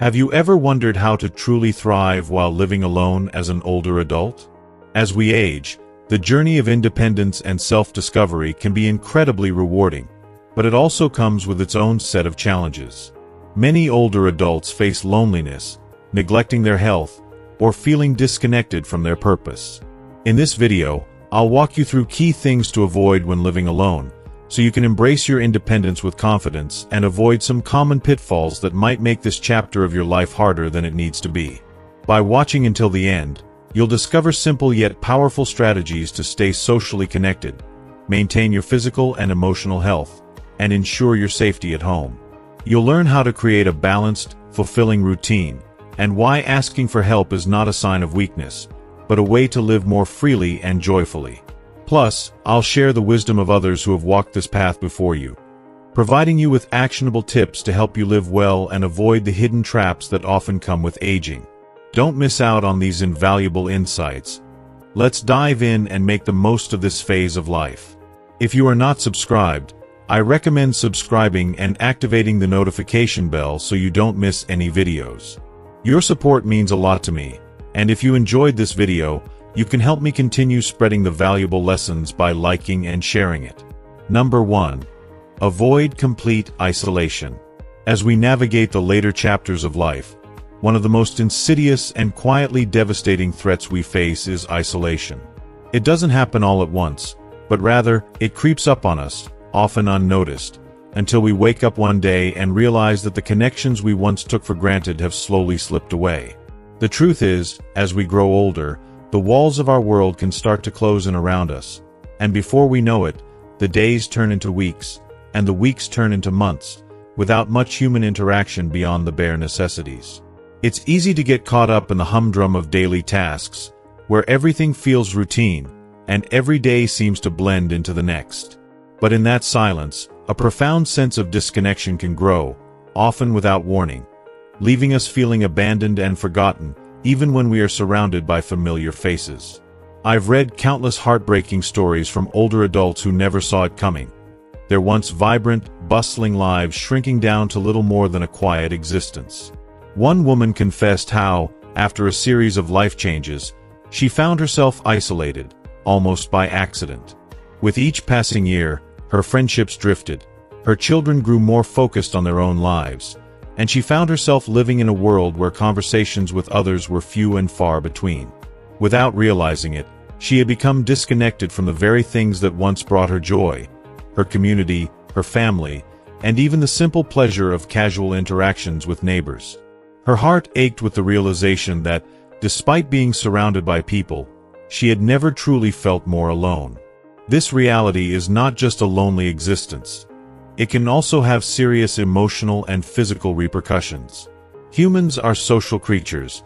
Have you ever wondered how to truly thrive while living alone as an older adult? As we age, the journey of independence and self-discovery can be incredibly rewarding, but it also comes with its own set of challenges. Many older adults face loneliness, neglecting their health, or feeling disconnected from their purpose. In this video, I'll walk you through key things to avoid when living alone, so you can embrace your independence with confidence and avoid some common pitfalls that might make this chapter of your life harder than it needs to be. By watching until the end, you'll discover simple yet powerful strategies to stay socially connected, maintain your physical and emotional health, and ensure your safety at home. You'll learn how to create a balanced, fulfilling routine, and why asking for help is not a sign of weakness, but a way to live more freely and joyfully. Plus, I'll share the wisdom of others who have walked this path before you, providing you with actionable tips to help you live well and avoid the hidden traps that often come with aging. Don't miss out on these invaluable insights. Let's dive in and make the most of this phase of life. If you are not subscribed, I recommend subscribing and activating the notification bell so you don't miss any videos. Your support means a lot to me, and if you enjoyed this video, you can help me continue spreading the valuable lessons by liking and sharing it. Number 1. Avoid complete isolation. As we navigate the later chapters of life, one of the most insidious and quietly devastating threats we face is isolation. It doesn't happen all at once, but rather, it creeps up on us, often unnoticed, until we wake up one day and realize that the connections we once took for granted have slowly slipped away. The truth is, as we grow older, the walls of our world can start to close in around us, and before we know it, the days turn into weeks, and the weeks turn into months, without much human interaction beyond the bare necessities. It's easy to get caught up in the humdrum of daily tasks, where everything feels routine, and every day seems to blend into the next. But in that silence, a profound sense of disconnection can grow, often without warning, leaving us feeling abandoned and forgotten, even when we are surrounded by familiar faces. I've read countless heartbreaking stories from older adults who never saw it coming, their once vibrant, bustling lives shrinking down to little more than a quiet existence. One woman confessed how, after a series of life changes, she found herself isolated, almost by accident. With each passing year, her friendships drifted, her children grew more focused on their own lives, and she found herself living in a world where conversations with others were few and far between. Without realizing it, she had become disconnected from the very things that once brought her joy: her community, her family, and even the simple pleasure of casual interactions with neighbors. Her heart ached with the realization that, despite being surrounded by people, she had never truly felt more alone. This reality is not just a lonely existence. It can also have serious emotional and physical repercussions. Humans are social creatures,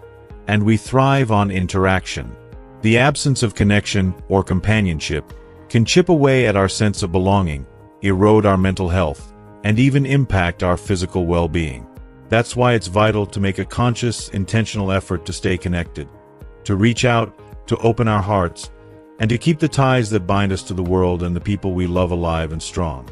and we thrive on interaction. The absence of connection or companionship can chip away at our sense of belonging, erode our mental health, and even impact our physical well-being. That's why it's vital to make a conscious, intentional effort to stay connected, to reach out, to open our hearts, and to keep the ties that bind us to the world and the people we love alive and strong.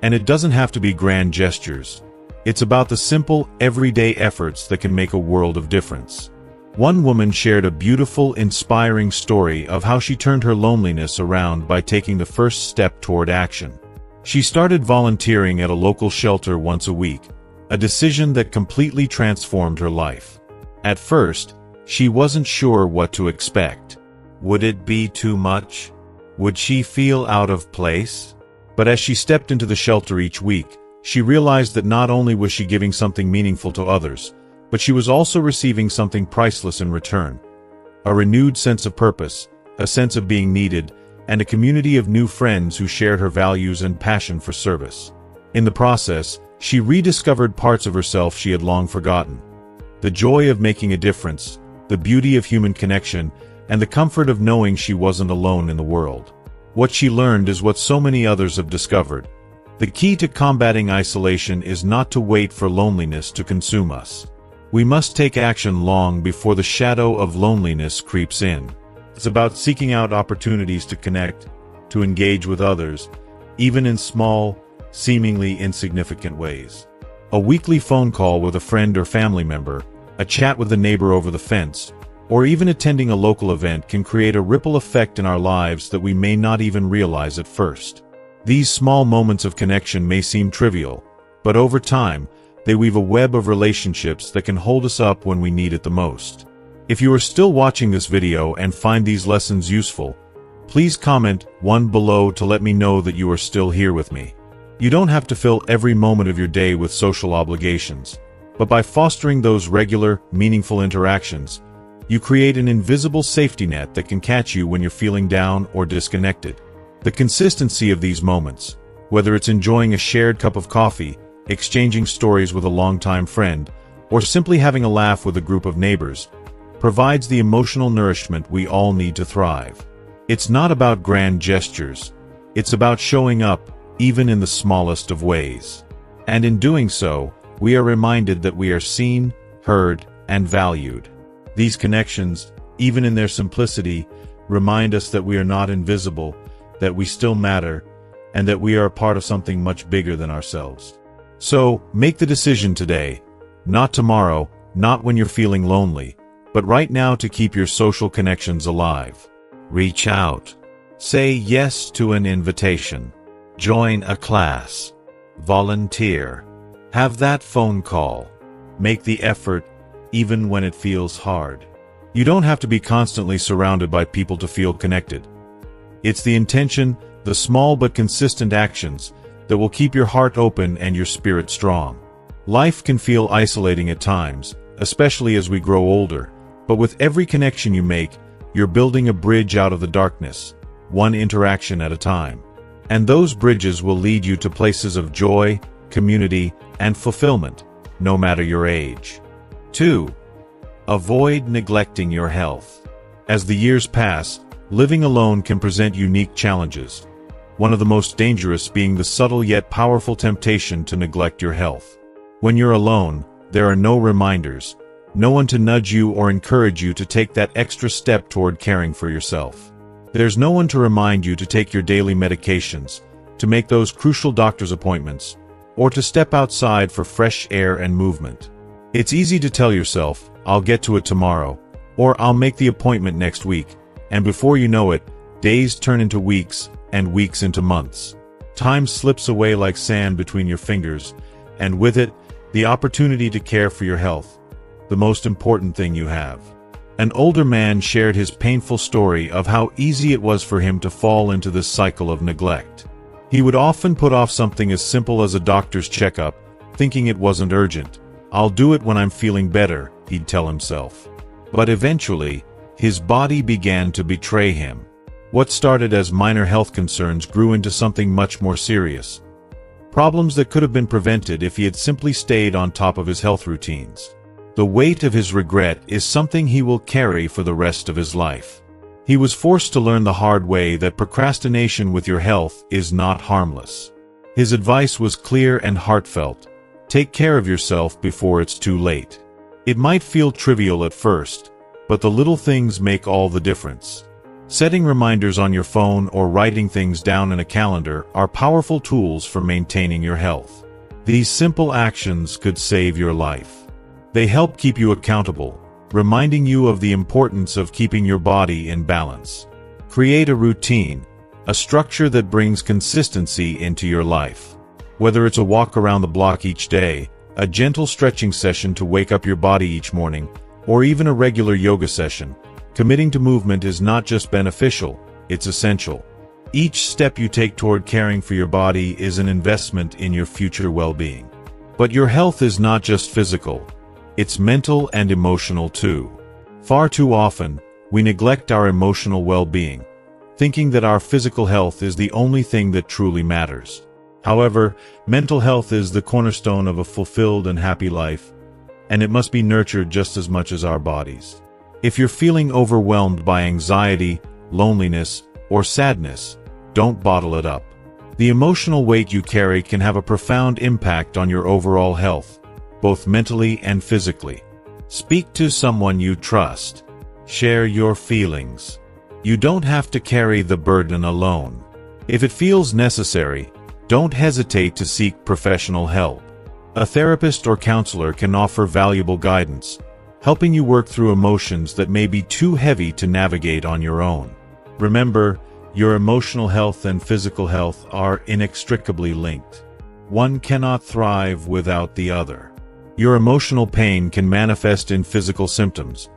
And it doesn't have to be grand gestures. It's about the simple, everyday efforts that can make a world of difference. One woman shared a beautiful, inspiring story of how she turned her loneliness around by taking the first step toward action. She started volunteering at a local shelter once a week, a decision that completely transformed her life. At first, she wasn't sure what to expect. Would it be too much? Would she feel out of place? But as she stepped into the shelter each week, she realized that not only was she giving something meaningful to others, but she was also receiving something priceless in return: a renewed sense of purpose, a sense of being needed, and a community of new friends who shared her values and passion for service. In the process, she rediscovered parts of herself she had long forgotten: the joy of making a difference, the beauty of human connection, and the comfort of knowing she wasn't alone in the world. What she learned is what so many others have discovered: the key to combating isolation is not to wait for loneliness to consume us. We must take action long before the shadow of loneliness creeps in. It's about seeking out opportunities to connect, to engage with others, even in small, seemingly insignificant ways. A weekly phone call with a friend or family member, a chat with a neighbor over the fence, or even attending a local event can create a ripple effect in our lives that we may not even realize at first. These small moments of connection may seem trivial, but over time, they weave a web of relationships that can hold us up when we need it the most. If you are still watching this video and find these lessons useful, please comment 1 below to let me know that you are still here with me. You don't have to fill every moment of your day with social obligations, but by fostering those regular, meaningful interactions, you create an invisible safety net that can catch you when you're feeling down or disconnected. The consistency of these moments, whether it's enjoying a shared cup of coffee, exchanging stories with a longtime friend, or simply having a laugh with a group of neighbors, provides the emotional nourishment we all need to thrive. It's not about grand gestures. It's about showing up, even in the smallest of ways. And in doing so, we are reminded that we are seen, heard, and valued. These connections, even in their simplicity, remind us that we are not invisible, that we still matter, and that we are a part of something much bigger than ourselves. So, make the decision today, not tomorrow, not when you're feeling lonely, but right now to keep your social connections alive. Reach out. Say yes to an invitation. Join a class. Volunteer. Have that phone call. Make the effort, even when it feels hard. You don't have to be constantly surrounded by people to feel connected. It's the intention, the small but consistent actions, that will keep your heart open and your spirit strong. Life can feel isolating at times, especially as we grow older, but with every connection you make, you're building a bridge out of the darkness, one interaction at a time. And those bridges will lead you to places of joy, community, and fulfillment, no matter your age. 2. Avoid neglecting your health. As the years pass, living alone can present unique challenges, one of the most dangerous being the subtle yet powerful temptation to neglect your health. When you're alone, there are no reminders, no one to nudge you or encourage you to take that extra step toward caring for yourself. There's no one to remind you to take your daily medications, to make those crucial doctor's appointments, or to step outside for fresh air and movement. It's easy to tell yourself, I'll get to it tomorrow, or I'll make the appointment next week, and before you know it, days turn into weeks, and weeks into months. Time slips away like sand between your fingers, and with it, the opportunity to care for your health, the most important thing you have. An older man shared his painful story of how easy it was for him to fall into this cycle of neglect. He would often put off something as simple as a doctor's checkup, thinking it wasn't urgent. I'll do it when I'm feeling better, he'd tell himself. But eventually, his body began to betray him. What started as minor health concerns grew into something much more serious. Problems that could have been prevented if he had simply stayed on top of his health routines. The weight of his regret is something he will carry for the rest of his life. He was forced to learn the hard way that procrastination with your health is not harmless. His advice was clear and heartfelt. Take care of yourself before it's too late. It might feel trivial at first, but the little things make all the difference. Setting reminders on your phone or writing things down in a calendar are powerful tools for maintaining your health. These simple actions could save your life. They help keep you accountable, reminding you of the importance of keeping your body in balance. Create a routine, a structure that brings consistency into your life. Whether it's a walk around the block each day, a gentle stretching session to wake up your body each morning, or even a regular yoga session, committing to movement is not just beneficial, it's essential. Each step you take toward caring for your body is an investment in your future well-being. But your health is not just physical. It's mental and emotional too. Far too often, we neglect our emotional well-being, thinking that our physical health is the only thing that truly matters. However, mental health is the cornerstone of a fulfilled and happy life, and it must be nurtured just as much as our bodies. If you're feeling overwhelmed by anxiety, loneliness, or sadness, don't bottle it up. The emotional weight you carry can have a profound impact on your overall health, both mentally and physically. Speak to someone you trust. Share your feelings. You don't have to carry the burden alone. If it feels necessary, don't hesitate to seek professional help. A therapist or counselor can offer valuable guidance, helping you work through emotions that may be too heavy to navigate on your own. Remember, your emotional health and physical health are inextricably linked. One cannot thrive without the other. Your emotional pain can manifest in physical symptoms,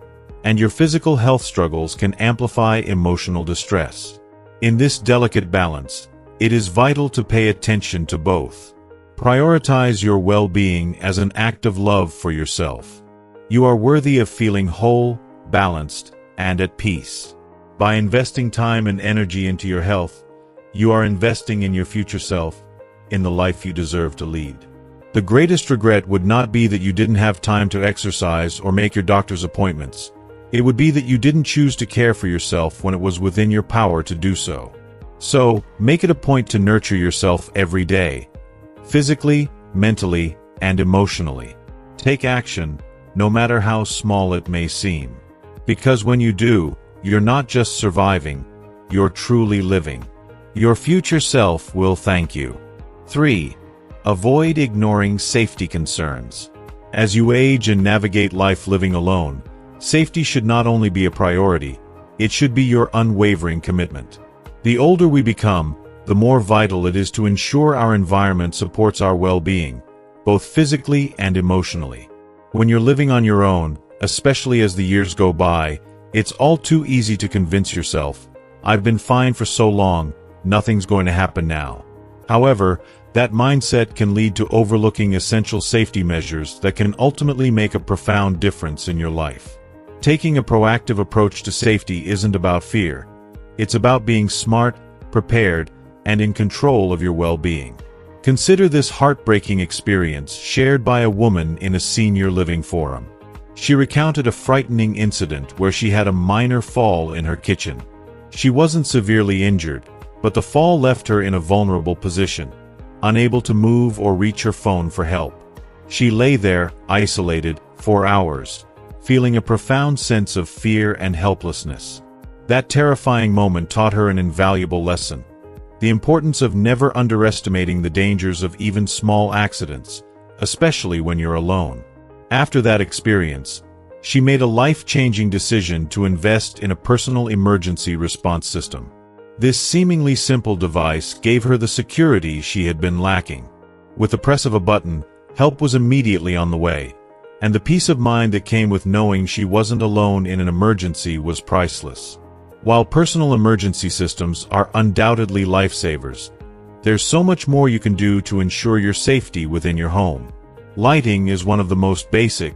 and your physical health struggles can amplify emotional distress. In this delicate balance, it is vital to pay attention to both. Prioritize your well-being as an act of love for yourself. You are worthy of feeling whole, balanced, and at peace. By investing time and energy into your health, you are investing in your future self, in the life you deserve to lead. The greatest regret would not be that you didn't have time to exercise or make your doctor's appointments. It would be that you didn't choose to care for yourself when it was within your power to do so. So, make it a point to nurture yourself every day, physically, mentally, and emotionally. Take action, no matter how small it may seem. Because when you do, you're not just surviving, you're truly living. Your future self will thank you. 3. Avoid ignoring safety concerns. As you age and navigate life living alone, safety should not only be a priority, it should be your unwavering commitment. The older we become, the more vital it is to ensure our environment supports our well-being, both physically and emotionally. When you're living on your own, especially as the years go by, it's all too easy to convince yourself, "I've been fine for so long, nothing's going to happen now." However, that mindset can lead to overlooking essential safety measures that can ultimately make a profound difference in your life. Taking a proactive approach to safety isn't about fear. It's about being smart, prepared, and in control of your well-being. Consider this heartbreaking experience shared by a woman in a senior living forum. She recounted a frightening incident where she had a minor fall in her kitchen. She wasn't severely injured, but the fall left her in a vulnerable position, unable to move or reach her phone for help. She lay there, isolated, for hours, feeling a profound sense of fear and helplessness. That terrifying moment taught her an invaluable lesson: the importance of never underestimating the dangers of even small accidents, especially when you're alone. After that experience, she made a life-changing decision to invest in a personal emergency response system. This seemingly simple device gave her the security she had been lacking. With the press of a button, help was immediately on the way, and the peace of mind that came with knowing she wasn't alone in an emergency was priceless. While personal emergency systems are undoubtedly lifesavers, there's so much more you can do to ensure your safety within your home. Lighting is one of the most basic,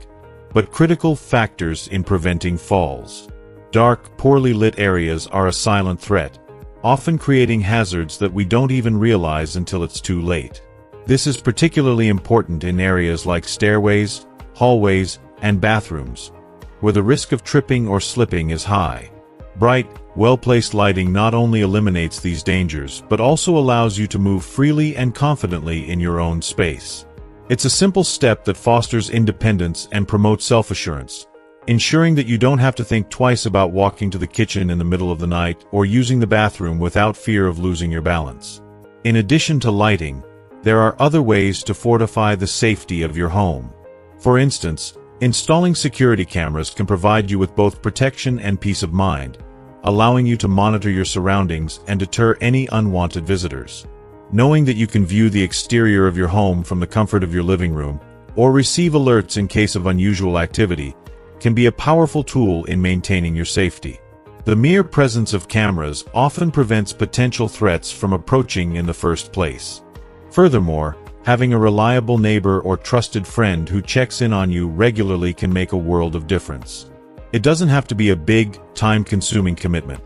but critical factors in preventing falls. Dark, poorly lit areas are a silent threat, often creating hazards that we don't even realize until it's too late. This is particularly important in areas like stairways, hallways, and bathrooms, where the risk of tripping or slipping is high. Bright, well-placed lighting not only eliminates these dangers, but also allows you to move freely and confidently in your own space. It's a simple step that fosters independence and promotes self-assurance, ensuring that you don't have to think twice about walking to the kitchen in the middle of the night or using the bathroom without fear of losing your balance. In addition to lighting, there are other ways to fortify the safety of your home. For instance, installing security cameras can provide you with both protection and peace of mind, allowing you to monitor your surroundings and deter any unwanted visitors. Knowing that you can view the exterior of your home from the comfort of your living room, or receive alerts in case of unusual activity, can be a powerful tool in maintaining your safety. The mere presence of cameras often prevents potential threats from approaching in the first place. Furthermore, having a reliable neighbor or trusted friend who checks in on you regularly can make a world of difference. It doesn't have to be a big, time-consuming commitment.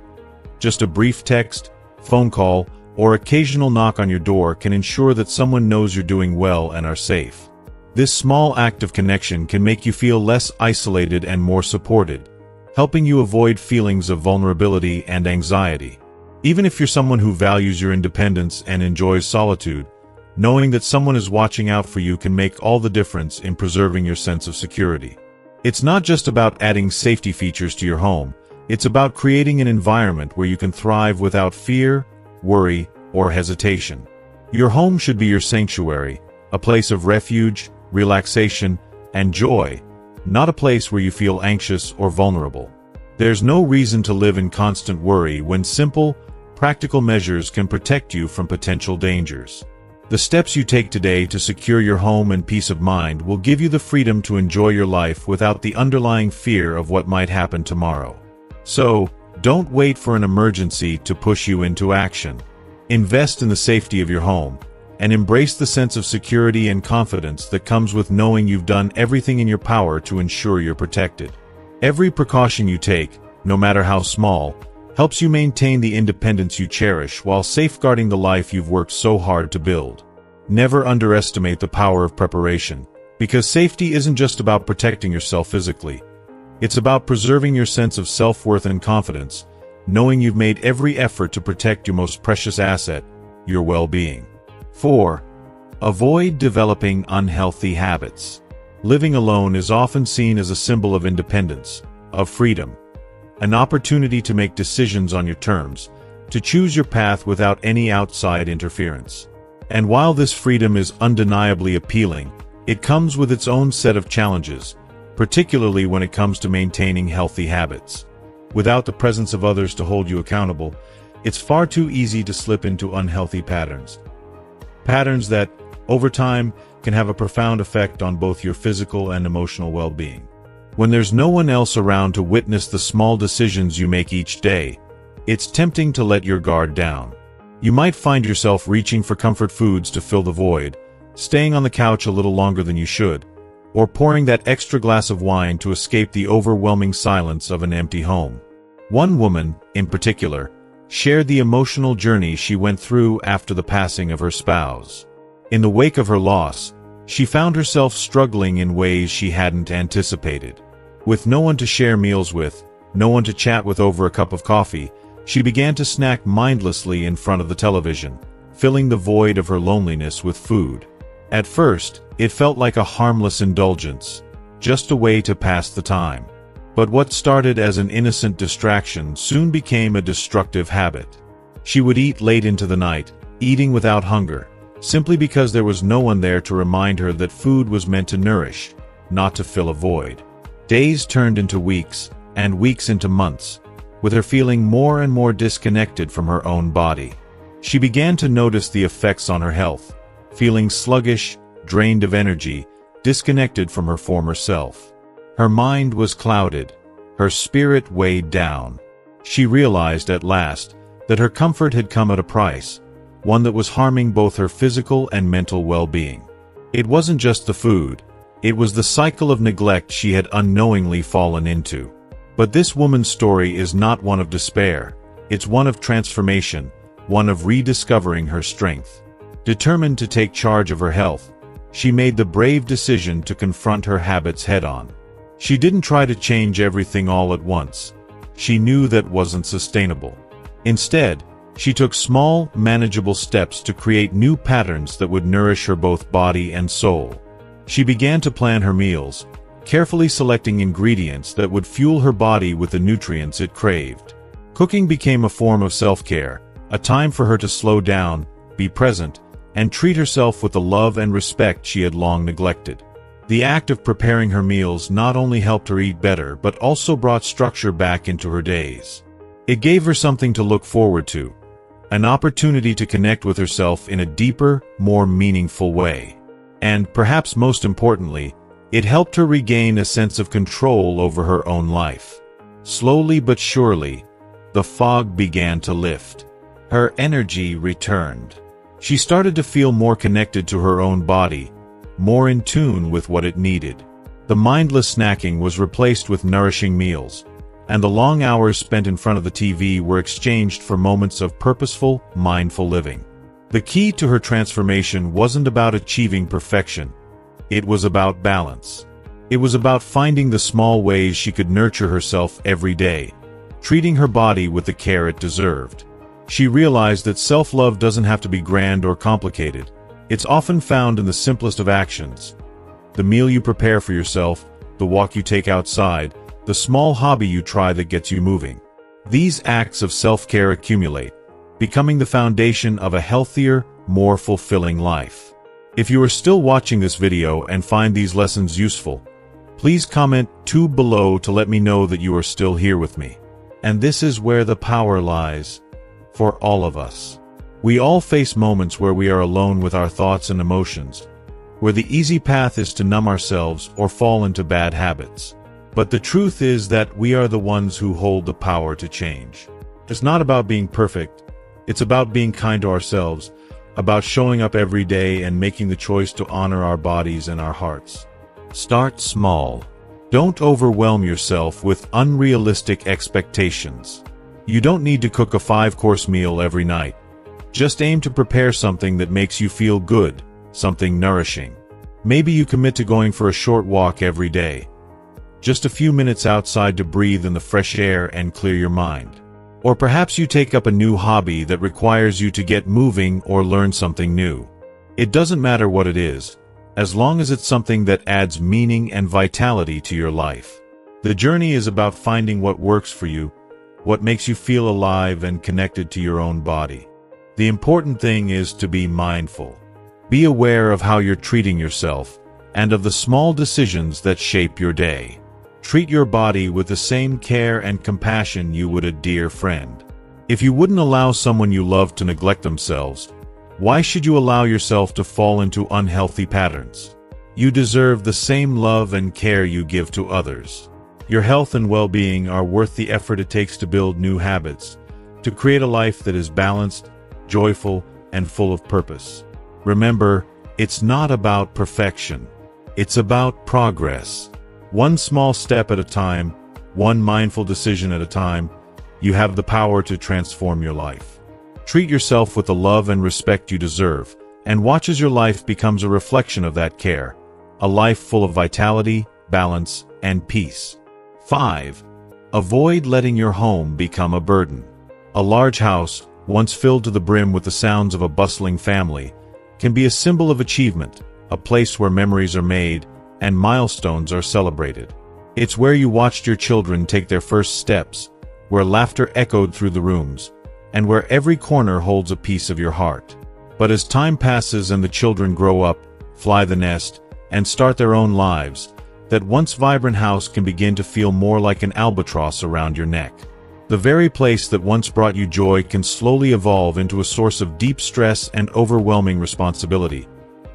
Just a brief text, phone call, or occasional knock on your door can ensure that someone knows you're doing well and are safe. This small act of connection can make you feel less isolated and more supported, helping you avoid feelings of vulnerability and anxiety. Even if you're someone who values your independence and enjoys solitude, knowing that someone is watching out for you can make all the difference in preserving your sense of security. It's not just about adding safety features to your home, it's about creating an environment where you can thrive without fear, worry, or hesitation. Your home should be your sanctuary, a place of refuge, relaxation, and joy, not a place where you feel anxious or vulnerable. There's no reason to live in constant worry when simple, practical measures can protect you from potential dangers. The steps you take today to secure your home and peace of mind will give you the freedom to enjoy your life without the underlying fear of what might happen tomorrow. So, don't wait for an emergency to push you into action. Invest in the safety of your home, and embrace the sense of security and confidence that comes with knowing you've done everything in your power to ensure you're protected. Every precaution you take, no matter how small, helps you maintain the independence you cherish while safeguarding the life you've worked so hard to build. Never underestimate the power of preparation, because safety isn't just about protecting yourself physically. It's about preserving your sense of self-worth and confidence, knowing you've made every effort to protect your most precious asset, your well-being. 4. Avoid developing unhealthy habits. Living alone is often seen as a symbol of independence, of freedom, an opportunity to make decisions on your terms, to choose your path without any outside interference. And while this freedom is undeniably appealing, it comes with its own set of challenges, particularly when it comes to maintaining healthy habits. Without the presence of others to hold you accountable, it's far too easy to slip into unhealthy patterns. Patterns that, over time, can have a profound effect on both your physical and emotional well-being. When there's no one else around to witness the small decisions you make each day, it's tempting to let your guard down. You might find yourself reaching for comfort foods to fill the void, staying on the couch a little longer than you should, or pouring that extra glass of wine to escape the overwhelming silence of an empty home. One woman, in particular, shared the emotional journey she went through after the passing of her spouse. In the wake of her loss, she found herself struggling in ways she hadn't anticipated. With no one to share meals with, no one to chat with over a cup of coffee, she began to snack mindlessly in front of the television, filling the void of her loneliness with food. At first, it felt like a harmless indulgence, just a way to pass the time. But what started as an innocent distraction soon became a destructive habit. She would eat late into the night, eating without hunger, simply because there was no one there to remind her that food was meant to nourish, not to fill a void. Days turned into weeks, and weeks into months, with her feeling more and more disconnected from her own body. She began to notice the effects on her health, feeling sluggish, drained of energy, disconnected from her former self. Her mind was clouded, her spirit weighed down. She realized at last that her comfort had come at a price, one that was harming both her physical and mental well-being. It wasn't just the food, it was the cycle of neglect she had unknowingly fallen into. But this woman's story is not one of despair, it's one of transformation, one of rediscovering her strength. Determined to take charge of her health, she made the brave decision to confront her habits head-on. She didn't try to change everything all at once. She knew that wasn't sustainable. Instead, she took small, manageable steps to create new patterns that would nourish her both body and soul. She began to plan her meals, carefully selecting ingredients that would fuel her body with the nutrients it craved. Cooking became a form of self-care, a time for her to slow down, be present, and treat herself with the love and respect she had long neglected. The act of preparing her meals not only helped her eat better but also brought structure back into her days. It gave her something to look forward to, an opportunity to connect with herself in a deeper, more meaningful way. And, perhaps most importantly, it helped her regain a sense of control over her own life. Slowly but surely, the fog began to lift. Her energy returned. She started to feel more connected to her own body, more in tune with what it needed. The mindless snacking was replaced with nourishing meals, and the long hours spent in front of the TV were exchanged for moments of purposeful, mindful living. The key to her transformation wasn't about achieving perfection. It was about balance. It was about finding the small ways she could nurture herself every day, treating her body with the care it deserved. She realized that self-love doesn't have to be grand or complicated. It's often found in the simplest of actions. The meal you prepare for yourself, the walk you take outside, the small hobby you try that gets you moving. These acts of self-care accumulate, becoming the foundation of a healthier, more fulfilling life. If you are still watching this video and find these lessons useful, please comment 2 below to let me know that you are still here with me. And this is where the power lies, for all of us. We all face moments where we are alone with our thoughts and emotions, where the easy path is to numb ourselves or fall into bad habits. But the truth is that we are the ones who hold the power to change. It's not about being perfect, it's about being kind to ourselves, about showing up every day and making the choice to honor our bodies and our hearts. Start small. Don't overwhelm yourself with unrealistic expectations. You don't need to cook a 5-course meal every night. Just aim to prepare something that makes you feel good, something nourishing. Maybe you commit to going for a short walk every day. Just a few minutes outside to breathe in the fresh air and clear your mind. Or perhaps you take up a new hobby that requires you to get moving or learn something new. It doesn't matter what it is, as long as it's something that adds meaning and vitality to your life. The journey is about finding what works for you, what makes you feel alive and connected to your own body. The important thing is to be mindful. Be aware of how you're treating yourself and of the small decisions that shape your day. Treat your body with the same care and compassion you would a dear friend. If you wouldn't allow someone you love to neglect themselves, why should you allow yourself to fall into unhealthy patterns? You deserve the same love and care you give to others. Your health and well-being are worth the effort it takes to build new habits, to create a life that is balanced, joyful, and full of purpose. Remember, it's not about perfection. It's about progress. One small step at a time, one mindful decision at a time, you have the power to transform your life. Treat yourself with the love and respect you deserve, and watch as your life becomes a reflection of that care. A life full of vitality, balance, and peace. 5. Avoid letting your home become a burden. A large house, once filled to the brim with the sounds of a bustling family, can be a symbol of achievement, a place where memories are made and milestones are celebrated. It's where you watched your children take their first steps, where laughter echoed through the rooms, and where every corner holds a piece of your heart. But as time passes and the children grow up, fly the nest, and start their own lives, that once vibrant house can begin to feel more like an albatross around your neck. The very place that once brought you joy can slowly evolve into a source of deep stress and overwhelming responsibility,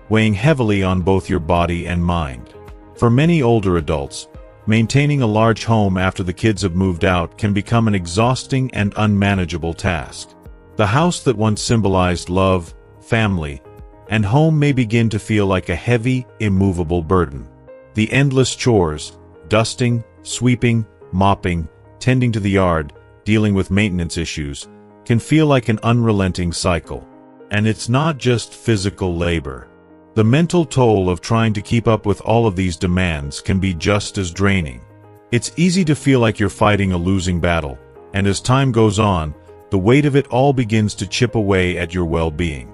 weighing heavily on both your body and mind. For many older adults, maintaining a large home after the kids have moved out can become an exhausting and unmanageable task. The house that once symbolized love, family, and home may begin to feel like a heavy, immovable burden. The endless chores, dusting, sweeping, mopping, tending to the yard, dealing with maintenance issues, can feel like an unrelenting cycle. And it's not just physical labor. The mental toll of trying to keep up with all of these demands can be just as draining. It's easy to feel like you're fighting a losing battle, and as time goes on, the weight of it all begins to chip away at your well-being.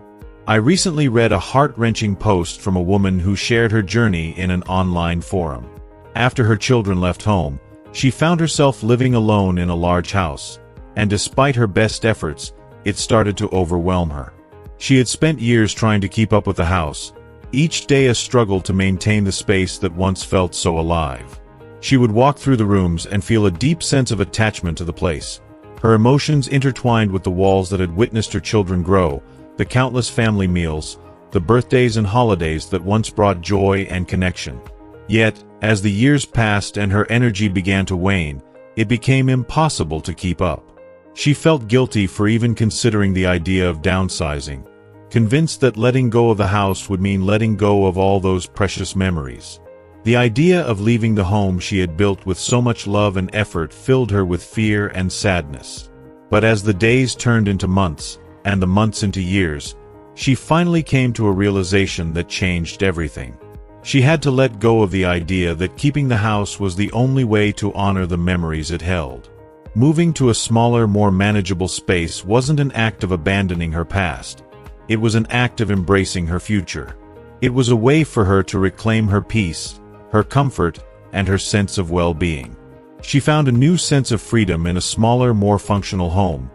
I recently read a heart-wrenching post from a woman who shared her journey in an online forum. After her children left home, she found herself living alone in a large house, and despite her best efforts, it started to overwhelm her. She had spent years trying to keep up with the house, each day a struggle to maintain the space that once felt so alive. She would walk through the rooms and feel a deep sense of attachment to the place, her emotions intertwined with the walls that had witnessed her children grow, the countless family meals, the birthdays and holidays that once brought joy and connection. Yet, as the years passed and her energy began to wane, it became impossible to keep up. She felt guilty for even considering the idea of downsizing, convinced that letting go of the house would mean letting go of all those precious memories. The idea of leaving the home she had built with so much love and effort filled her with fear and sadness. But as the days turned into months, and the months into years, she finally came to a realization that changed everything. She had to let go of the idea that keeping the house was the only way to honor the memories it held. Moving to a smaller, more manageable space wasn't an act of abandoning her past. It was an act of embracing her future. It was a way for her to reclaim her peace, her comfort, and her sense of well-being. She found a new sense of freedom in a smaller, more functional home,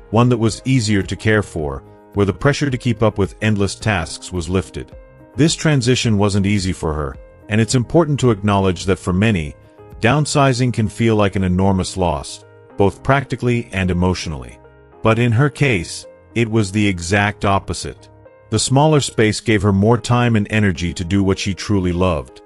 one that was easier to care for, where the pressure to keep up with endless tasks was lifted. This transition wasn't easy for her, and it's important to acknowledge that for many, downsizing can feel like an enormous loss, both practically and emotionally. But in her case, it was the exact opposite. The smaller space gave her more time and energy to do what she truly loved.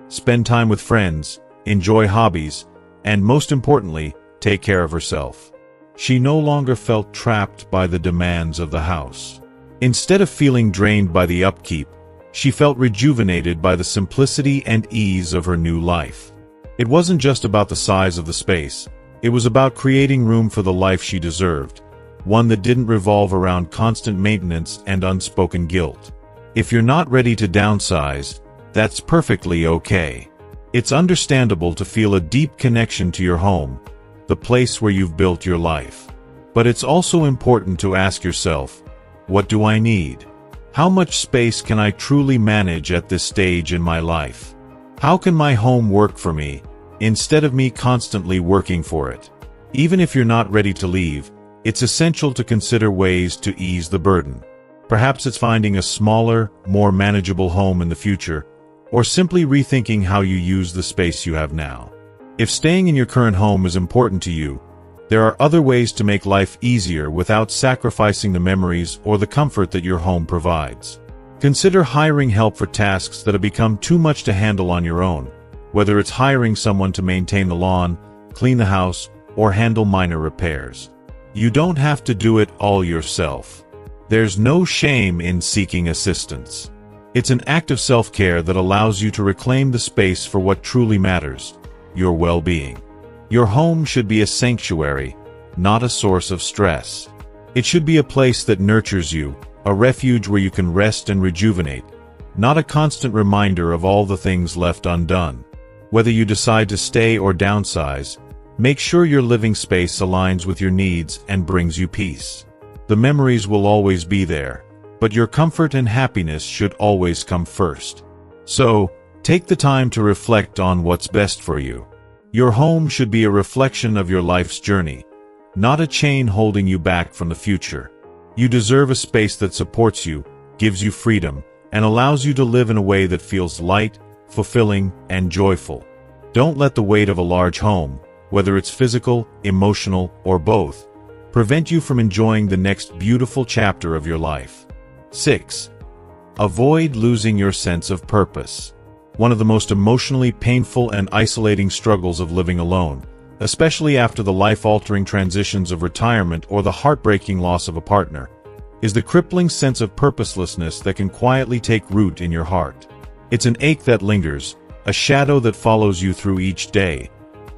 Spend time with friends, enjoy hobbies, and most importantly, take care of herself. She no longer felt trapped by the demands of the house. Instead of feeling drained by the upkeep, she felt rejuvenated by the simplicity and ease of her new life. It wasn't just about the size of the space, it was about creating room for the life she deserved, one that didn't revolve around constant maintenance and unspoken guilt. If you're not ready to downsize, that's perfectly okay. It's understandable to feel a deep connection to your home, the place where you've built your life. But it's also important to ask yourself, what do I need? How much space can I truly manage at this stage in my life? How can my home work for me, instead of me constantly working for it? Even if you're not ready to leave, it's essential to consider ways to ease the burden. Perhaps it's finding a smaller, more manageable home in the future, or simply rethinking how you use the space you have now. If staying in your current home is important to you, there are other ways to make life easier without sacrificing the memories or the comfort that your home provides. Consider hiring help for tasks that have become too much to handle on your own, whether it's hiring someone to maintain the lawn, clean the house, or handle minor repairs. You don't have to do it all yourself. There's no shame in seeking assistance. It's an act of self-care that allows you to reclaim the space for what truly matters, your well-being. Your home should be a sanctuary, not a source of stress. It should be a place that nurtures you, a refuge where you can rest and rejuvenate, not a constant reminder of all the things left undone. Whether you decide to stay or downsize, make sure your living space aligns with your needs and brings you peace. The memories will always be there, but your comfort and happiness should always come first. So, take the time to reflect on what's best for you. Your home should be a reflection of your life's journey, not a chain holding you back from the future. You deserve a space that supports you, gives you freedom, and allows you to live in a way that feels light, fulfilling, and joyful. Don't let the weight of a large home, whether it's physical, emotional, or both, prevent you from enjoying the next beautiful chapter of your life. 6. Avoid losing your sense of purpose. One of the most emotionally painful and isolating struggles of living alone, especially after the life-altering transitions of retirement or the heartbreaking loss of a partner, is the crippling sense of purposelessness that can quietly take root in your heart. It's an ache that lingers, a shadow that follows you through each day,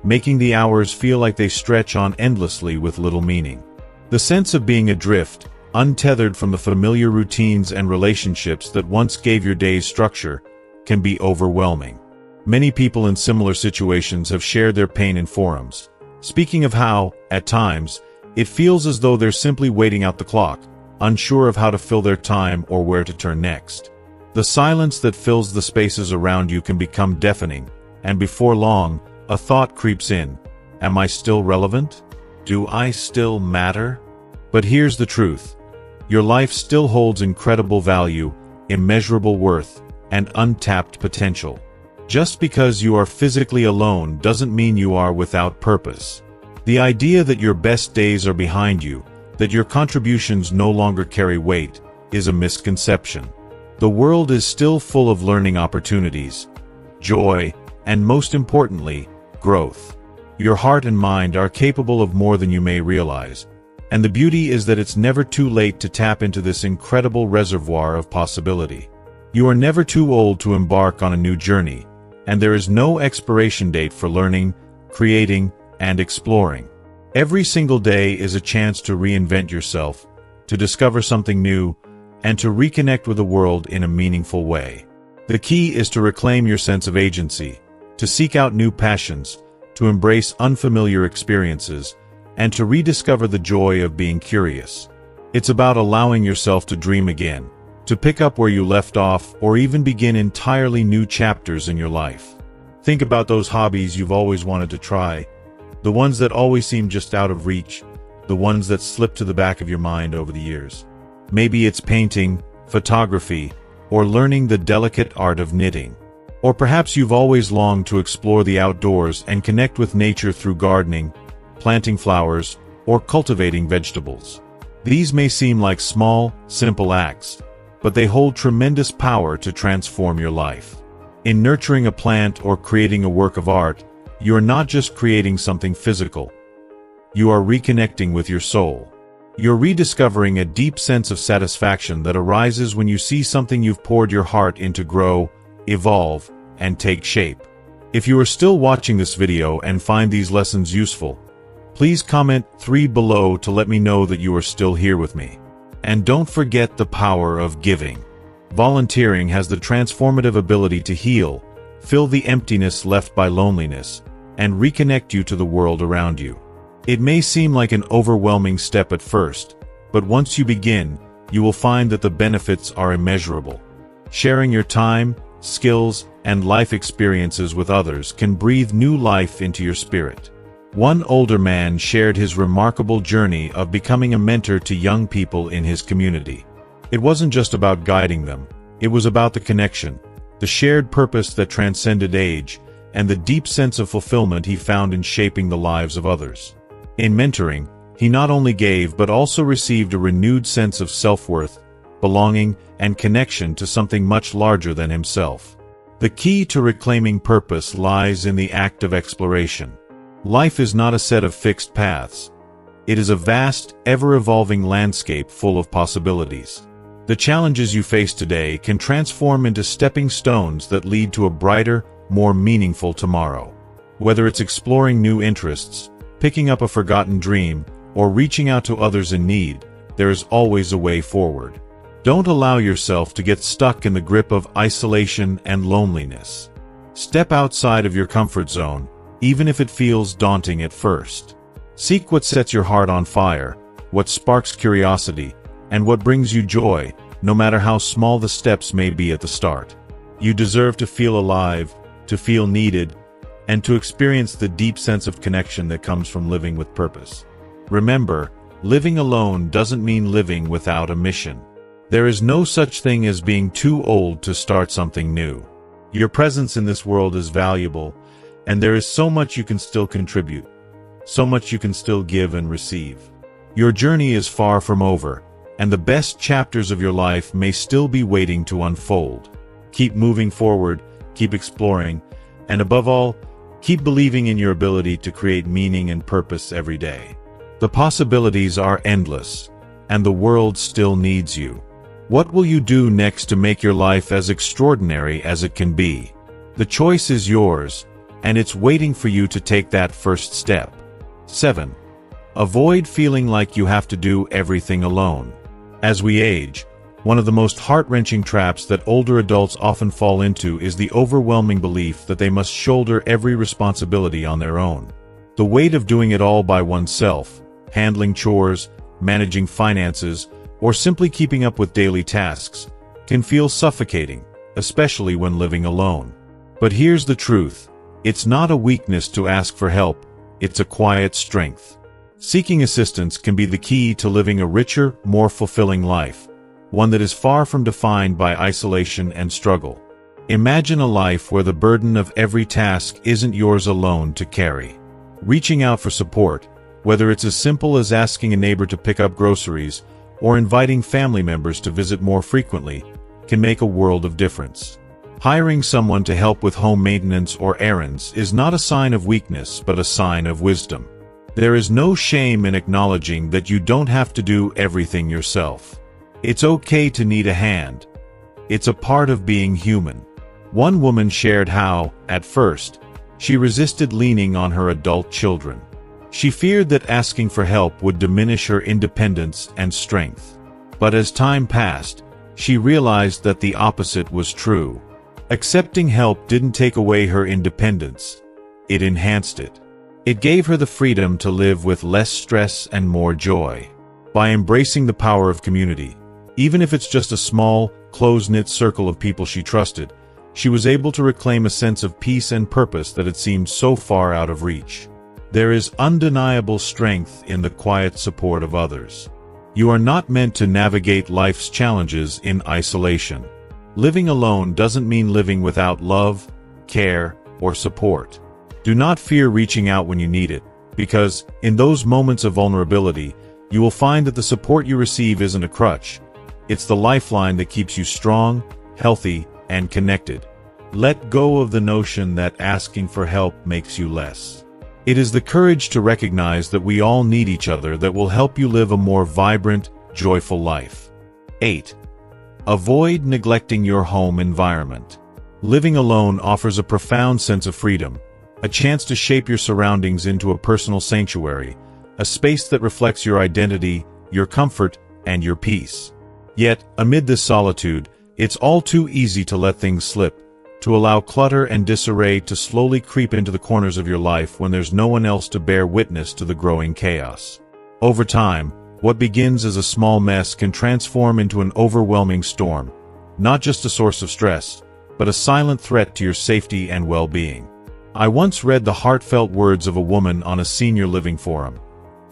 making the hours feel like they stretch on endlessly with little meaning. The sense of being adrift, untethered from the familiar routines and relationships that once gave your days structure, can be overwhelming. Many people in similar situations have shared their pain in forums, speaking of how, at times, it feels as though they're simply waiting out the clock, unsure of how to fill their time or where to turn next. The silence that fills the spaces around you can become deafening, and before long, a thought creeps in. Am I still relevant? Do I still matter? But here's the truth. Your life still holds incredible value, immeasurable worth, and untapped potential. Just because you are physically alone doesn't mean you are without purpose. The idea that your best days are behind you, that your contributions no longer carry weight, is a misconception. The world is still full of learning opportunities, joy, and most importantly, growth. Your heart and mind are capable of more than you may realize, and the beauty is that it's never too late to tap into this incredible reservoir of possibility. You are never too old to embark on a new journey, and there is no expiration date for learning, creating, and exploring. Every single day is a chance to reinvent yourself, to discover something new, and to reconnect with the world in a meaningful way. The key is to reclaim your sense of agency, to seek out new passions, to embrace unfamiliar experiences, and to rediscover the joy of being curious. It's about allowing yourself to dream again, to pick up where you left off, or even begin entirely new chapters in your life. Think about those hobbies you've always wanted to try, the ones that always seem just out of reach, the ones that slip to the back of your mind over the years. Maybe it's painting, photography, or learning the delicate art of knitting. Or perhaps you've always longed to explore the outdoors and connect with nature through gardening, planting flowers, or cultivating vegetables. These may seem like small, simple acts, but they hold tremendous power to transform your life. In nurturing a plant or creating a work of art, you are not just creating something physical. You are reconnecting with your soul. You're rediscovering a deep sense of satisfaction that arises when you see something you've poured your heart into grow, evolve, and take shape. If you are still watching this video and find these lessons useful, please comment 3 below to let me know that you are still here with me. And don't forget the power of giving. Volunteering has the transformative ability to heal, fill the emptiness left by loneliness, and reconnect you to the world around you. It may seem like an overwhelming step at first, but once you begin, you will find that the benefits are immeasurable. Sharing your time, skills, and life experiences with others can breathe new life into your spirit. One older man shared his remarkable journey of becoming a mentor to young people in his community. It wasn't just about guiding them, it was about the connection, the shared purpose that transcended age, and the deep sense of fulfillment he found in shaping the lives of others. In mentoring, he not only gave but also received a renewed sense of self-worth, belonging, and connection to something much larger than himself. The key to reclaiming purpose lies in the act of exploration. Life is not a set of fixed paths. It is a vast, ever-evolving landscape full of possibilities. The challenges you face today can transform into stepping stones that lead to a brighter, more meaningful tomorrow. Whether it's exploring new interests, picking up a forgotten dream, or reaching out to others in need, there is always a way forward. Don't allow yourself to get stuck in the grip of isolation and loneliness. Step outside of your comfort zone, even if it feels daunting at first. Seek what sets your heart on fire, what sparks curiosity, and what brings you joy, no matter how small the steps may be at the start. You deserve to feel alive, to feel needed, and to experience the deep sense of connection that comes from living with purpose. Remember, living alone doesn't mean living without a mission. There is no such thing as being too old to start something new. Your presence in this world is valuable, and there is so much you can still contribute, so much you can still give and receive. Your journey is far from over, and the best chapters of your life may still be waiting to unfold. Keep moving forward, keep exploring, and above all, keep believing in your ability to create meaning and purpose every day. The possibilities are endless, and the world still needs you. What will you do next to make your life as extraordinary as it can be? The choice is yours, and it's waiting for you to take that first step. 7. Avoid feeling like you have to do everything alone. As we age, one of the most heart-wrenching traps that older adults often fall into is the overwhelming belief that they must shoulder every responsibility on their own. The weight of doing it all by oneself, handling chores, managing finances, or simply keeping up with daily tasks, can feel suffocating, especially when living alone. But here's the truth. It's not a weakness to ask for help, it's a quiet strength. Seeking assistance can be the key to living a richer, more fulfilling life, one that is far from defined by isolation and struggle. Imagine a life where the burden of every task isn't yours alone to carry. Reaching out for support, whether it's as simple as asking a neighbor to pick up groceries or inviting family members to visit more frequently, can make a world of difference. Hiring someone to help with home maintenance or errands is not a sign of weakness but a sign of wisdom. There is no shame in acknowledging that you don't have to do everything yourself. It's okay to need a hand. It's a part of being human. One woman shared how, at first, she resisted leaning on her adult children. She feared that asking for help would diminish her independence and strength. But as time passed, she realized that the opposite was true. Accepting help didn't take away her independence. It enhanced it. It gave her the freedom to live with less stress and more joy. By embracing the power of community, even if it's just a small, close-knit circle of people she trusted, she was able to reclaim a sense of peace and purpose that had seemed so far out of reach. There is undeniable strength in the quiet support of others. You are not meant to navigate life's challenges in isolation. Living alone doesn't mean living without love, care, or support. Do not fear reaching out when you need it, because, in those moments of vulnerability, you will find that the support you receive isn't a crutch. It's the lifeline that keeps you strong, healthy, and connected. Let go of the notion that asking for help makes you less. It is the courage to recognize that we all need each other that will help you live a more vibrant, joyful life. 8. Avoid neglecting your home environment. Living alone offers a profound sense of freedom, a chance to shape your surroundings into a personal sanctuary, a space that reflects your identity, your comfort, and your peace. Yet, amid this solitude, it's all too easy to let things slip, to allow clutter and disarray to slowly creep into the corners of your life when there's no one else to bear witness to the growing chaos. Over time, what begins as a small mess can transform into an overwhelming storm, not just a source of stress, but a silent threat to your safety and well-being. I once read the heartfelt words of a woman on a senior living forum,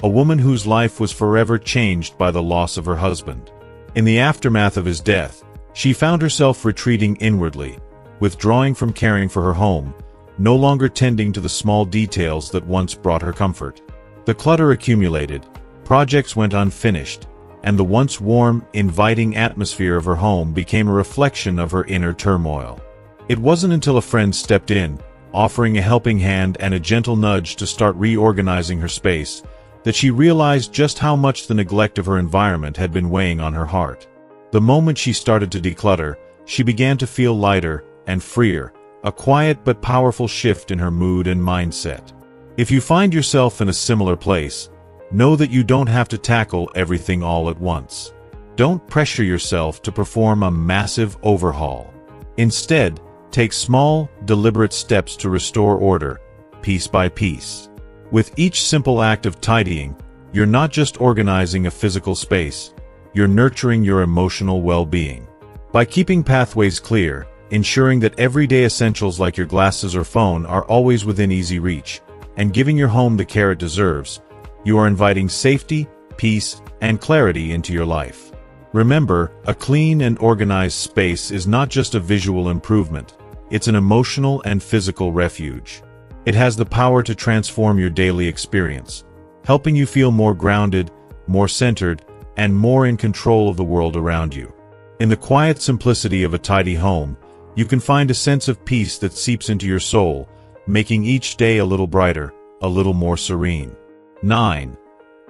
a woman whose life was forever changed by the loss of her husband. In the aftermath of his death, she found herself retreating inwardly, withdrawing from caring for her home, no longer tending to the small details that once brought her comfort. The clutter accumulated, projects went unfinished, and the once warm, inviting atmosphere of her home became a reflection of her inner turmoil. It wasn't until a friend stepped in, offering a helping hand and a gentle nudge to start reorganizing her space, that she realized just how much the neglect of her environment had been weighing on her heart. The moment she started to declutter, she began to feel lighter and freer, a quiet but powerful shift in her mood and mindset. If you find yourself in a similar place, know that you don't have to tackle everything all at once. Don't pressure yourself to perform a massive overhaul. Instead, take small, deliberate steps to restore order, piece by piece. With each simple act of tidying, you're not just organizing a physical space, you're nurturing your emotional well-being. By keeping pathways clear, ensuring that everyday essentials like your glasses or phone are always within easy reach, and giving your home the care it deserves, you are inviting safety, peace, and clarity into your life. Remember, a clean and organized space is not just a visual improvement, it's an emotional and physical refuge. It has the power to transform your daily experience, helping you feel more grounded, more centered, and more in control of the world around you. In the quiet simplicity of a tidy home, you can find a sense of peace that seeps into your soul, making each day a little brighter, a little more serene. 9.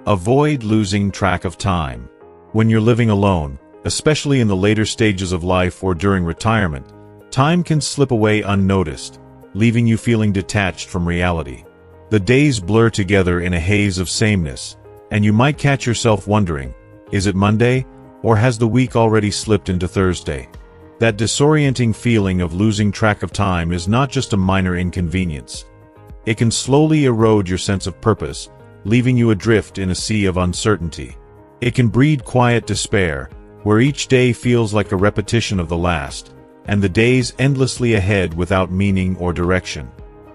Avoid losing track of time. When you're living alone, especially in the later stages of life or during retirement, time can slip away unnoticed, leaving you feeling detached from reality. The days blur together in a haze of sameness, and you might catch yourself wondering, is it Monday, or has the week already slipped into Thursday? That disorienting feeling of losing track of time is not just a minor inconvenience. It can slowly erode your sense of purpose, leaving you adrift in a sea of uncertainty. It can breed quiet despair, where each day feels like a repetition of the last, and the days endlessly ahead without meaning or direction.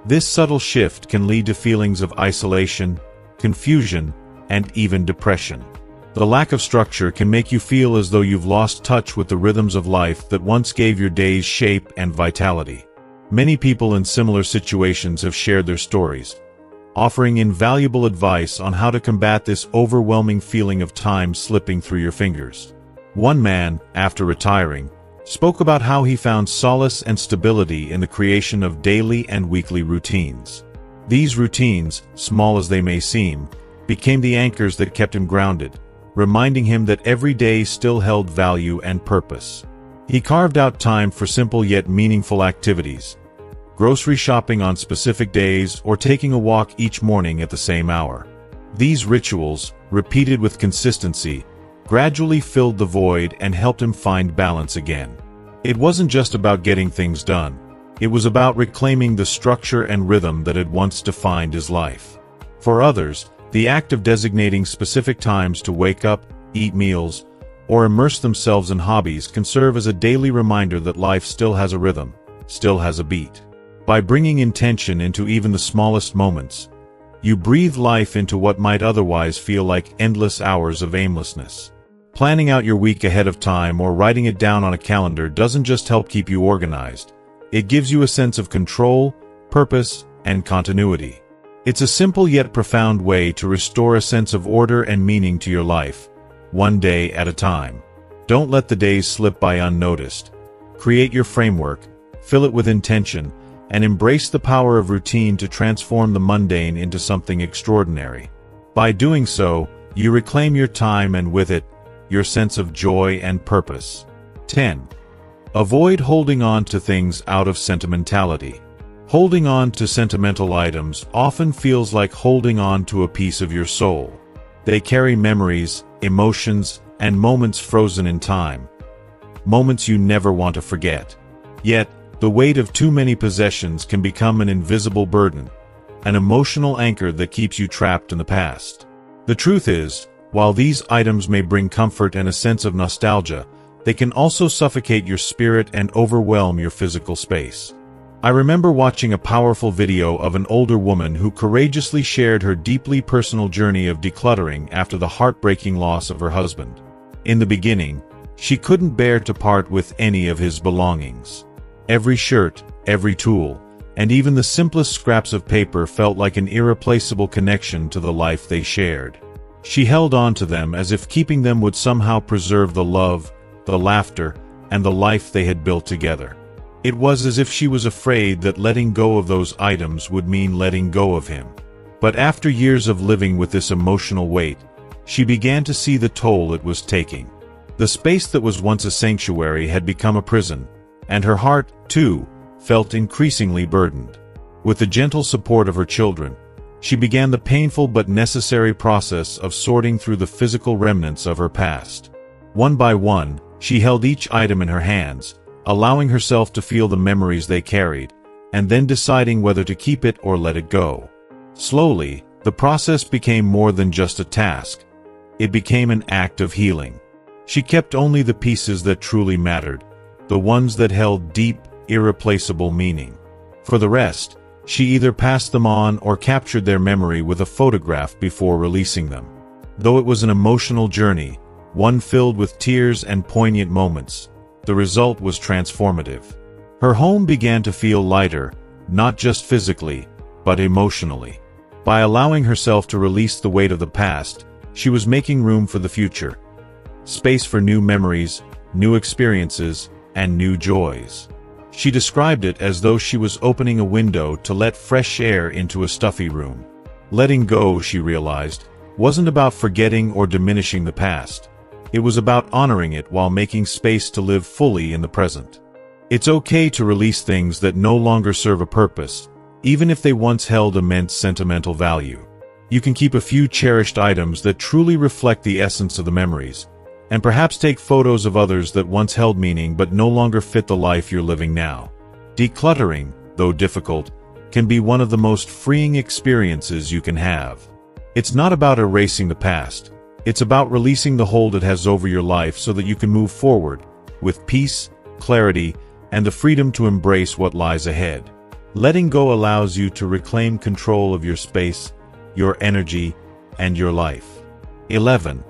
This subtle shift can lead to feelings of isolation, confusion, and even depression. The lack of structure can make you feel as though you've lost touch with the rhythms of life that once gave your days shape and vitality. Many people in similar situations have shared their stories, offering invaluable advice on how to combat this overwhelming feeling of time slipping through your fingers. One man, after retiring, spoke about how he found solace and stability in the creation of daily and weekly routines. These routines, small as they may seem, became the anchors that kept him grounded, reminding him that every day still held value and purpose. He carved out time for simple yet meaningful activities, grocery shopping on specific days or taking a walk each morning at the same hour. These rituals, repeated with consistency, gradually filled the void and helped him find balance again. It wasn't just about getting things done. It was about reclaiming the structure and rhythm that had once defined his life. For others, the act of designating specific times to wake up, eat meals, or immerse themselves in hobbies can serve as a daily reminder that life still has a rhythm, still has a beat. By bringing intention into even the smallest moments, you breathe life into what might otherwise feel like endless hours of aimlessness. Planning out your week ahead of time or writing it down on a calendar doesn't just help keep you organized. It gives you a sense of control, purpose, and continuity. It's a simple yet profound way to restore a sense of order and meaning to your life, one day at a time. Don't let the days slip by unnoticed. Create your framework, fill it with intention, and embrace the power of routine to transform the mundane into something extraordinary. By doing so, you reclaim your time and with it, your sense of joy and purpose. 10. Avoid holding on to things out of sentimentality. Holding on to sentimental items often feels like holding on to a piece of your soul. They carry memories, emotions, and moments frozen in time. Moments you never want to forget. Yet, the weight of too many possessions can become an invisible burden, an emotional anchor that keeps you trapped in the past. The truth is, while these items may bring comfort and a sense of nostalgia, they can also suffocate your spirit and overwhelm your physical space. I remember watching a powerful video of an older woman who courageously shared her deeply personal journey of decluttering after the heartbreaking loss of her husband. In the beginning, she couldn't bear to part with any of his belongings. Every shirt, every tool, and even the simplest scraps of paper felt like an irreplaceable connection to the life they shared. She held on to them as if keeping them would somehow preserve the love, the laughter, and the life they had built together. It was as if she was afraid that letting go of those items would mean letting go of him. But after years of living with this emotional weight, she began to see the toll it was taking. The space that was once a sanctuary had become a prison, and her heart, too, felt increasingly burdened. With the gentle support of her children, she began the painful but necessary process of sorting through the physical remnants of her past. One by one, she held each item in her hands, allowing herself to feel the memories they carried, and then deciding whether to keep it or let it go. Slowly, the process became more than just a task. It became an act of healing. She kept only the pieces that truly mattered, the ones that held deep, irreplaceable meaning. For the rest, she either passed them on or captured their memory with a photograph before releasing them. Though it was an emotional journey, one filled with tears and poignant moments, the result was transformative. Her home began to feel lighter, not just physically, but emotionally. By allowing herself to release the weight of the past, she was making room for the future. Space for new memories, new experiences, and new joys. She described it as though she was opening a window to let fresh air into a stuffy room. Letting go, she realized, wasn't about forgetting or diminishing the past. It was about honoring it while making space to live fully in the present. It's okay to release things that no longer serve a purpose, even if they once held immense sentimental value. You can keep a few cherished items that truly reflect the essence of the memories, and perhaps take photos of others that once held meaning but no longer fit the life you're living now. Decluttering, though difficult, can be one of the most freeing experiences you can have. It's not about erasing the past. It's about releasing the hold it has over your life so that you can move forward, with peace, clarity, and the freedom to embrace what lies ahead. Letting go allows you to reclaim control of your space, your energy, and your life. 11.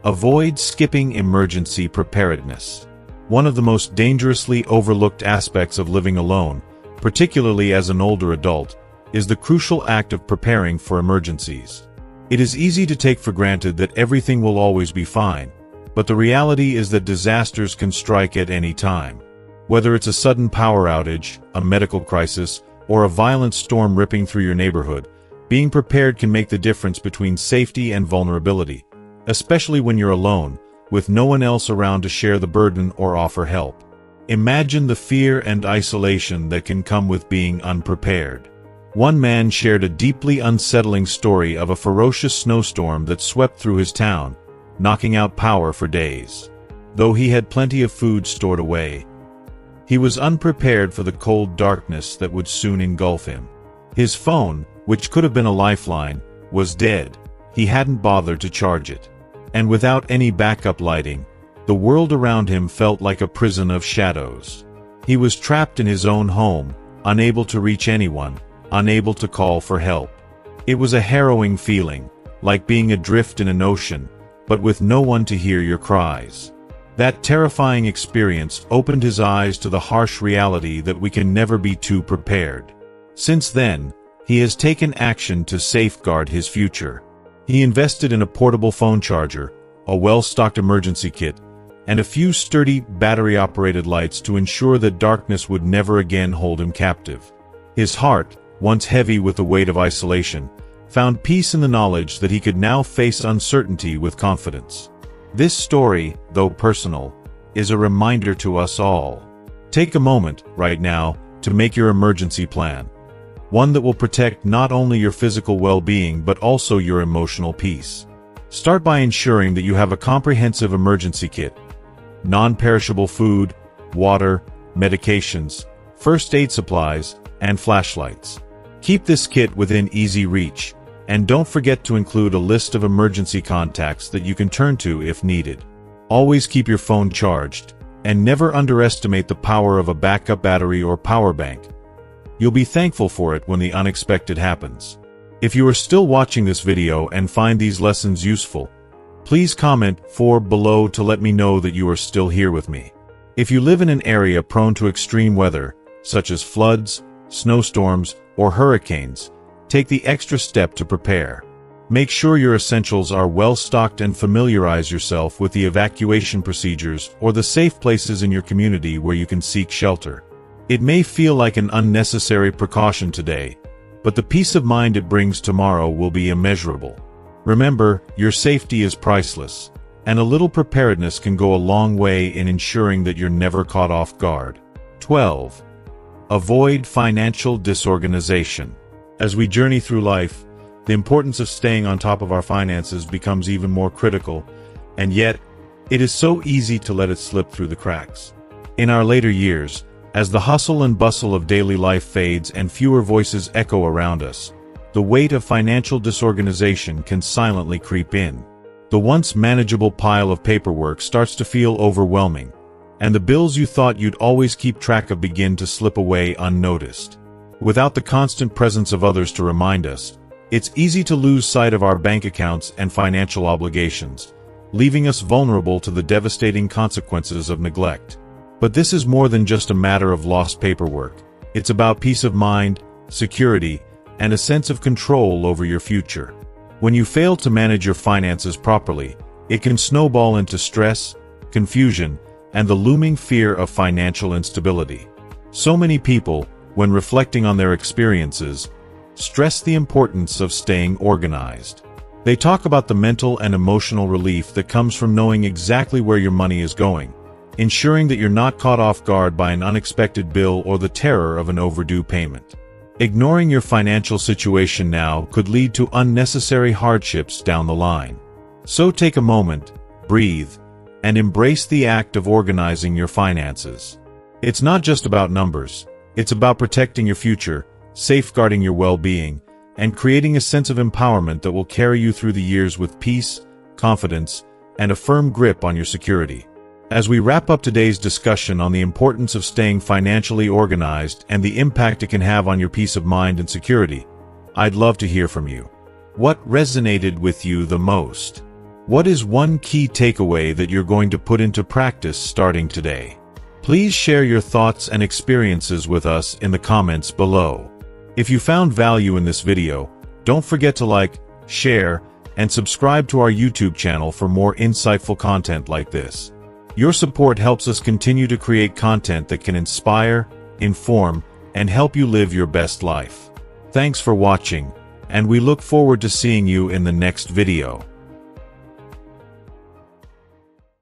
Avoid skipping emergency preparedness. One of the most dangerously overlooked aspects of living alone, particularly as an older adult, is the crucial act of preparing for emergencies. It is easy to take for granted that everything will always be fine, but the reality is that disasters can strike at any time. Whether it's a sudden power outage, a medical crisis, or a violent storm ripping through your neighborhood, being prepared can make the difference between safety and vulnerability, especially when you're alone, with no one else around to share the burden or offer help. Imagine the fear and isolation that can come with being unprepared. One man shared a deeply unsettling story of a ferocious snowstorm that swept through his town, knocking out power for days. Though he had plenty of food stored away, he was unprepared for the cold darkness that would soon engulf him. His phone, which could have been a lifeline, was dead. He hadn't bothered to charge it. And without any backup lighting, the world around him felt like a prison of shadows. He was trapped in his own home, unable to reach anyone, unable to call for help. It was a harrowing feeling, like being adrift in an ocean, but with no one to hear your cries. That terrifying experience opened his eyes to the harsh reality that we can never be too prepared. Since then, he has taken action to safeguard his future. He invested in a portable phone charger, a well-stocked emergency kit, and a few sturdy, battery-operated lights to ensure that darkness would never again hold him captive. His heart, once heavy with the weight of isolation, found peace in the knowledge that he could now face uncertainty with confidence. This story, though personal, is a reminder to us all. Take a moment, right now, to make your emergency plan. One that will protect not only your physical well-being but also your emotional peace. Start by ensuring that you have a comprehensive emergency kit. Non-perishable food, water, medications, first aid supplies, and flashlights. Keep this kit within easy reach, and don't forget to include a list of emergency contacts that you can turn to if needed. Always keep your phone charged, and never underestimate the power of a backup battery or power bank. You'll be thankful for it when the unexpected happens. If you are still watching this video and find these lessons useful, please comment below to let me know that you are still here with me. If you live in an area prone to extreme weather, such as floods, snowstorms, or hurricanes, take the extra step to prepare. Make sure your essentials are well stocked and familiarize yourself with the evacuation procedures or the safe places in your community where you can seek shelter. It may feel like an unnecessary precaution today, but the peace of mind it brings tomorrow will be immeasurable. Remember, your safety is priceless, and a little preparedness can go a long way in ensuring that you're never caught off guard. 12. Avoid financial disorganization. As we journey through life, the importance of staying on top of our finances becomes even more critical, and yet, it is so easy to let it slip through the cracks. In our later years, as the hustle and bustle of daily life fades and fewer voices echo around us, the weight of financial disorganization can silently creep in. The once manageable pile of paperwork starts to feel overwhelming, and the bills you thought you'd always keep track of begin to slip away unnoticed. Without the constant presence of others to remind us, it's easy to lose sight of our bank accounts and financial obligations, leaving us vulnerable to the devastating consequences of neglect. But this is more than just a matter of lost paperwork. It's about peace of mind, security, and a sense of control over your future. When you fail to manage your finances properly, it can snowball into stress, confusion, and the looming fear of financial instability. So many people, when reflecting on their experiences, stress the importance of staying organized. They talk about the mental and emotional relief that comes from knowing exactly where your money is going, ensuring that you're not caught off guard by an unexpected bill or the terror of an overdue payment. Ignoring your financial situation now could lead to unnecessary hardships down the line. So take a moment, breathe, and embrace the act of organizing your finances. It's not just about numbers. It's about protecting your future, safeguarding your well-being, and creating a sense of empowerment that will carry you through the years with peace, confidence, and a firm grip on your security. As we wrap up today's discussion on the importance of staying financially organized and the impact it can have on your peace of mind and security, I'd love to hear from you. What resonated with you the most? What is one key takeaway that you're going to put into practice starting today? Please share your thoughts and experiences with us in the comments below. If you found value in this video, don't forget to like, share, and subscribe to our YouTube channel for more insightful content like this. Your support helps us continue to create content that can inspire, inform, and help you live your best life. Thanks for watching, and we look forward to seeing you in the next video.